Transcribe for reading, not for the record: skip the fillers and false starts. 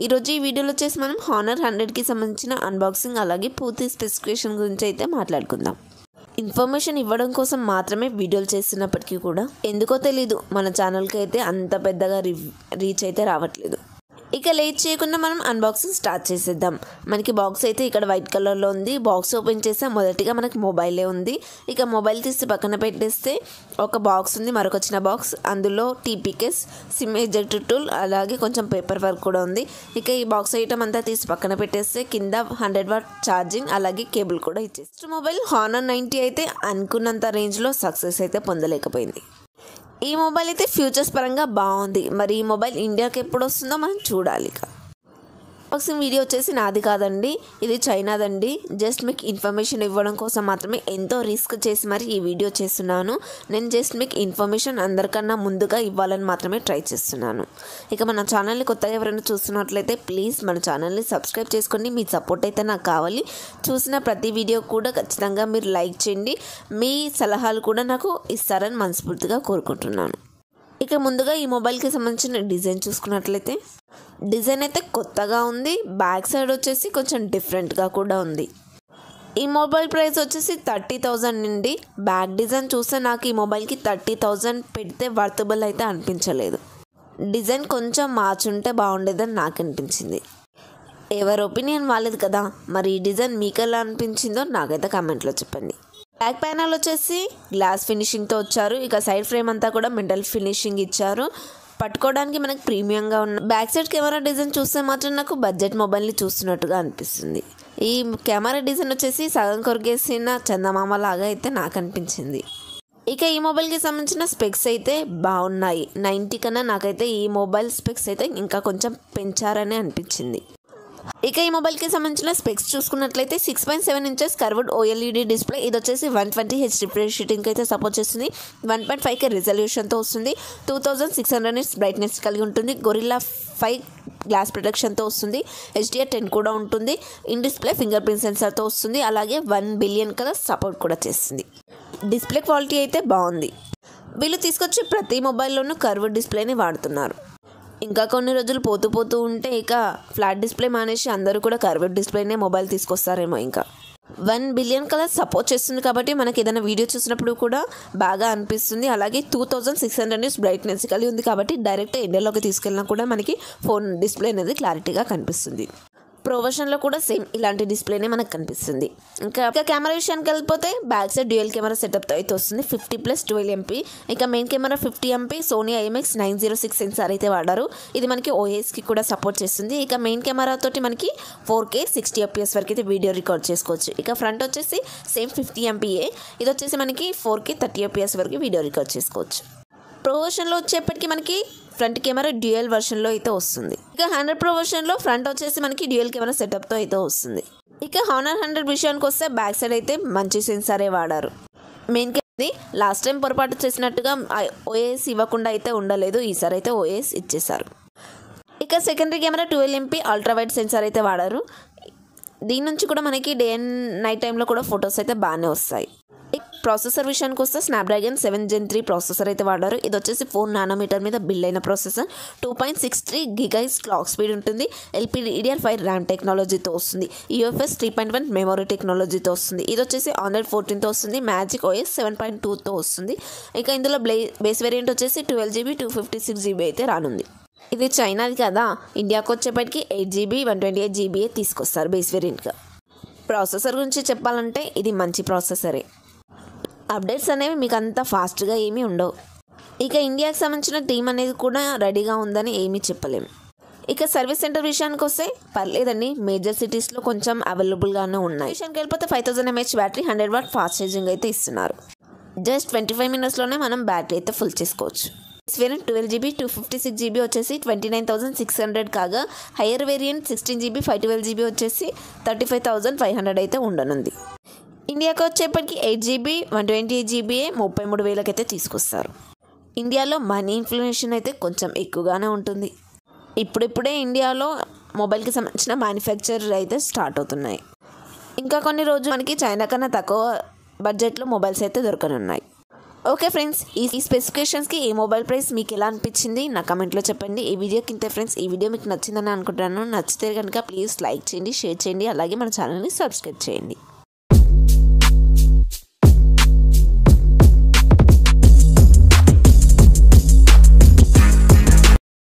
ఈరోజు ఈ వీడియోలో వచ్చేసి మనం హానర్ 100కి సంబంధించిన అన్బాక్సింగ్ అలాగే పూర్తి స్పెసిఫికేషన్ గురించి అయితే మాట్లాడుకుందాం. ఇన్ఫర్మేషన్ ఇవ్వడం కోసం మాత్రమే వీడియోలు చేస్తున్నప్పటికీ కూడా ఎందుకో తెలీదు మన ఛానల్కి అయితే అంత పెద్దగా రీచ్ అయితే రావట్లేదు. ఇక లేట్ చేయకుండా మనం అన్బాక్సింగ్ స్టార్ట్ చేసేద్దాం. మనకి బాక్స్ అయితే ఇక్కడ వైట్ కలర్లో ఉంది. బాక్స్ ఓపెన్ చేస్తే మొదటిగా మనకి మొబైలే ఉంది. ఇక మొబైల్ తీసి పక్కన పెట్టేస్తే ఒక బాక్స్ ఉంది, మరొక చిన్న బాక్స్, అందులో టీపీకేస్, సిమ్ ఎజెక్ట్ టూల్ అలాగే కొంచెం పేపర్ వర్క్ కూడా ఉంది. ఇక ఈ బాక్స్ ఐటమ్ అంతా తీసి పక్కన పెట్టేస్తే కింద 100W ఛార్జింగ్ అలాగే కేబుల్ కూడా ఇచ్చేసి మొబైల్ హానర్ 90 అయితే అనుకున్నంత రేంజ్లో సక్సెస్ అయితే పొందలేకపోయింది. ఈ మొబైల్ అయితే ఫ్యూచర్స్ పరంగా బాగుంది. మరి ఈ మొబైల్ ఇండియాకి ఎప్పుడు వస్తుందో మనం చూడాలి. ఇక అన్బాక్సింగ్ వీడియో వచ్చేసి నాది కాదండి, ఇది చైనాదండి. జస్ట్ మీకు ఇన్ఫర్మేషన్ ఇవ్వడం కోసం మాత్రమే ఎంతో రిస్క్ చేసి మరి ఈ వీడియో చేస్తున్నాను. నేను జస్ట్ మీకు ఇన్ఫర్మేషన్ అందరికన్నా ముందుగా ఇవ్వాలని మాత్రమే ట్రై చేస్తున్నాను. ఇక మన ఛానల్ని కొత్తగా ఎవరైనా చూస్తున్నట్లయితే ప్లీజ్ మన ఛానల్ని సబ్స్క్రైబ్ చేసుకోండి. మీ సపోర్ట్ అయితే నాకు కావాలి. చూసిన ప్రతి వీడియో కూడా ఖచ్చితంగా మీరు లైక్ చేయండి. మీ సలహాలు కూడా నాకు ఇస్తారని మనస్ఫూర్తిగా కోరుకుంటున్నాను. ఇక ముందుగా ఈ మొబైల్కి సంబంధించిన డిజైన్ చూసుకున్నట్లయితే డిజైన్ అయితే కొత్తగా ఉంది. బ్యాక్ సైడ్ వచ్చేసి కొంచెం డిఫరెంట్గా కూడా ఉంది. ఈ మొబైల్ ప్రైస్ వచ్చేసి 30,000 నుండి. బ్యాక్ డిజైన్ చూస్తే నాకు ఈ మొబైల్కి 30,000 పెడితే వర్తబుల్ అయితే అనిపించలేదు. డిజైన్ కొంచెం మార్చుంటే బాగుండేదని నాకు అనిపించింది. ఎవరి ఒపీనియన్ వాళ్ళది కదా. మరి ఈ డిజైన్ మీకు ఎలా అనిపించిందో నాకైతే కామెంట్లో చెప్పండి. బ్యాక్ ప్యానల్ వచ్చేసి గ్లాస్ ఫినిషింగ్తో వచ్చారు. ఇక సైడ్ ఫ్రేమ్ అంతా కూడా మెటల్ ఫినిషింగ్ ఇచ్చారు. పట్టుకోవడానికి మనకు ప్రీమియంగా ఉన్న బ్యాక్ సైడ్ కెమెరా డిజైన్ చూస్తే మాత్రం నాకు బడ్జెట్ మొబైల్ని చూస్తున్నట్టుగా అనిపిస్తుంది. ఈ కెమెరా డిజైన్ వచ్చేసి సగం కొరిగేసిన చందమామ లాగా అయితే నాకు అనిపించింది. ఇక ఈ మొబైల్కి సంబంధించిన స్పెక్స్ అయితే బాగున్నాయి. 90 కన్నా నాకైతే ఈ మొబైల్ స్పెక్స్ అయితే ఇంకా కొంచెం పెంచారని అనిపించింది. ఇక ఈ మొబైల్కి సంబంధించిన స్పెక్స్ చూసుకున్నట్లయితే 6.7 ఇంచెస్ కర్వ్డ్ OLED డిస్ప్లే. ఇది వచ్చేసి 120Hz రిఫ్రెష్ రేటింగ్కి అయితే సపోర్ట్ చేస్తుంది. 1.5K రిజల్యూషన్తో వస్తుంది. 2600 నిట్స్ బ్రైట్నెస్ కలిగి ఉంటుంది. గొరిల్లా 5 గ్లాస్ ప్రొటెక్షన్తో వస్తుంది. HDR10 కూడా ఉంటుంది. ఇన్ డిస్ప్లే ఫింగర్ ప్రింట్ సెన్సార్తో వస్తుంది. అలాగే 1 బిలియన్ కలర్ సపోర్ట్ కూడా చేస్తుంది. డిస్ప్లే క్వాలిటీ అయితే బాగుంది. వీళ్ళు తీసుకొచ్చి ప్రతి మొబైల్లోనూ కర్వ్డ్ డిస్ప్లేని వాడుతున్నారు. ఇంకా కొన్ని రోజులు పోతూ ఉంటే ఇక ఫ్లాట్ డిస్ప్లే మానేసి అందరూ కూడా కర్వ్డ్ డిస్ప్లేనే మొబైల్ తీసుకొస్తారేమో. ఇంకా 1 బిలియన్ కలర్ సపోర్ట్ చేస్తుంది కాబట్టి మనకి ఏదైనా వీడియో చూసినప్పుడు కూడా బాగా అనిపిస్తుంది. అలాగే 2600 నిట్స్ బ్రైట్నెస్ కలిగి ఉంది కాబట్టి డైరెక్ట్ ఎండలోకి తీసుకెళ్ళినా కూడా మనకి ఫోన్ డిస్ప్లే అనేది క్లారిటీగా కనిపిస్తుంది. ప్రో వర్షన్లో కూడా సేమ్ ఇలాంటి డిస్ప్లేనే మనకు కనిపిస్తుంది. ఇంకా కెమెరా విషయానికి వెళ్ళిపోతే బ్యాక్ సైడ్ డ్యూయల్ కెమెరా సెటప్తో అయితే వస్తుంది. 50+12 MP. ఇక main camera 50 MP Sony IMX906 sensor అయితే వాడారు. ఇది మనకి OSకి కూడా సపోర్ట్ చేస్తుంది. ఇక మెయిన్ కెమెరా తోటి మనకి 4K 60 FPS వరకు అయితే వీడియో రికార్డ్ చేసుకోవచ్చు. ఇక ఫ్రంట్ వచ్చేసి సేమ్ 50 MPయే. ఇది వచ్చేసి మనకి 4K 30 FPS వరకు వీడియో రికార్డ్ చేసుకోవచ్చు. ప్రో వర్షన్లో వచ్చేప్పటికి మనకి ఫ్రంట్ కెమెరా డ్యూయల్ వర్షన్లో అయితే వస్తుంది. ఇక 100 Pro వర్షన్లో ఫ్రంట్ వచ్చేసి మనకి డ్యూయల్ కెమెరా సెటప్తో అయితే వస్తుంది. ఇక హానర్ 100 విషయానికి వస్తే బ్యాక్ సైడ్ అయితే మంచి సెన్సారే వాడారు. మెయిన్ కెమెరా లాస్ట్ టైం పొరపాటు చేసినట్టుగా OS ఇవ్వకుండా అయితే ఉండలేదు. ఈసారి అయితే OS ఇచ్చేసారు. ఇక secondary camera 12 MP ultra wide sensor అయితే వాడారు. దీని నుంచి కూడా మనకి డే అండ్ నైట్ టైంలో కూడా ఫొటోస్ అయితే బాగానే వస్తాయి. ప్రాసెసర్ విషయానికి వస్తే స్నాప్డ్రాగన్ 7 Gen 3 ప్రాసెసర్ అయితే వాడారు. ఇది వచ్చేసి 4 nm మీద బిల్డ్ అయిన ప్రాసెసర్. 2.63 GHz క్లాక్ స్పీడ్ ఉంటుంది. LPDDR5 ర్యామ్ టెక్నాలజీతో వస్తుంది. UFS 3.1 మెమొరీ టెక్నాలజీతో వస్తుంది. ఇది వచ్చేసి Android 14తో వస్తుంది. మ్యాజిక్ OS 7.2తో వస్తుంది. ఇక ఇందులో బేస్ వేరియంట్ వచ్చేసి 12GB 256GB అయితే రానుంది. ఇది చైనాది కదా. ఇండియాకి వచ్చేప్పటికి 8GB 128GB తీసుకొస్తారు బేస్ వేరియంట్గా. ప్రాసెసర్ గురించి చెప్పాలంటే ఇది మంచి ప్రాసెసరే. అప్డేట్స్ అనేవి మీకు అంత ఫాస్ట్గా ఏమీ ఉండవు. ఇక ఇండియాకి సంబంధించిన టీం అనేది కూడా రెడీగా ఉందని ఏమీ చెప్పలేము. ఇక సర్వీస్ సెంటర్ విషయానికి వస్తే పర్లేదండి. మేజర్ సిటీస్లో కొంచెం అవైలబుల్గానే ఉన్నాయి. విషయానికి వెళ్ళిపోతే 5000 mAh battery, 100W fast charging అయితే ఇస్తున్నారు. జస్ట్ 25 minutesలోనే మనం బ్యాటరీ అయితే ఫుల్ చేసుకోవచ్చు. వేరియంట్ 12GB 256GB వచ్చేసి 29,600 కాగా హైయర్ వేరియంట్ 16GB 512GB వచ్చేసి 35,500 అయితే ఉండనుంది. ఇండియాకి వచ్చేప్పటికి 8GB 128GB 33,000 అయితే తీసుకొస్తారు. ఇండియాలో మనీ ఇన్ఫ్లేషన్ అయితే కొంచెం ఎక్కువగానే ఉంటుంది. ఇప్పుడిప్పుడే ఇండియాలో మొబైల్కి సంబంధించిన మ్యానుఫ్యాక్చర్ అయితే స్టార్ట్ అవుతున్నాయి. ఇంకా కొన్ని రోజులు మనకి చైనా కన్నా తక్కువ బడ్జెట్లో మొబైల్స్ అయితే దొరకనున్నాయి. ఓకే ఫ్రెండ్స్, ఈ స్పెసిఫికేషన్స్కి ఈ మొబైల్ ప్రైస్ మీకు ఎలా అనిపించింది నా కమెంట్లో చెప్పండి. ఈ వీడియోకి ఇంతే ఫ్రెండ్స్. ఈ వీడియో మీకు నచ్చిందని అనుకుంటున్నాను. నచ్చితే కనుక ప్లీజ్ లైక్ చేయండి, షేర్ చేయండి, అలాగే మన ఛానల్ని సబ్స్క్రైబ్ చేయండి.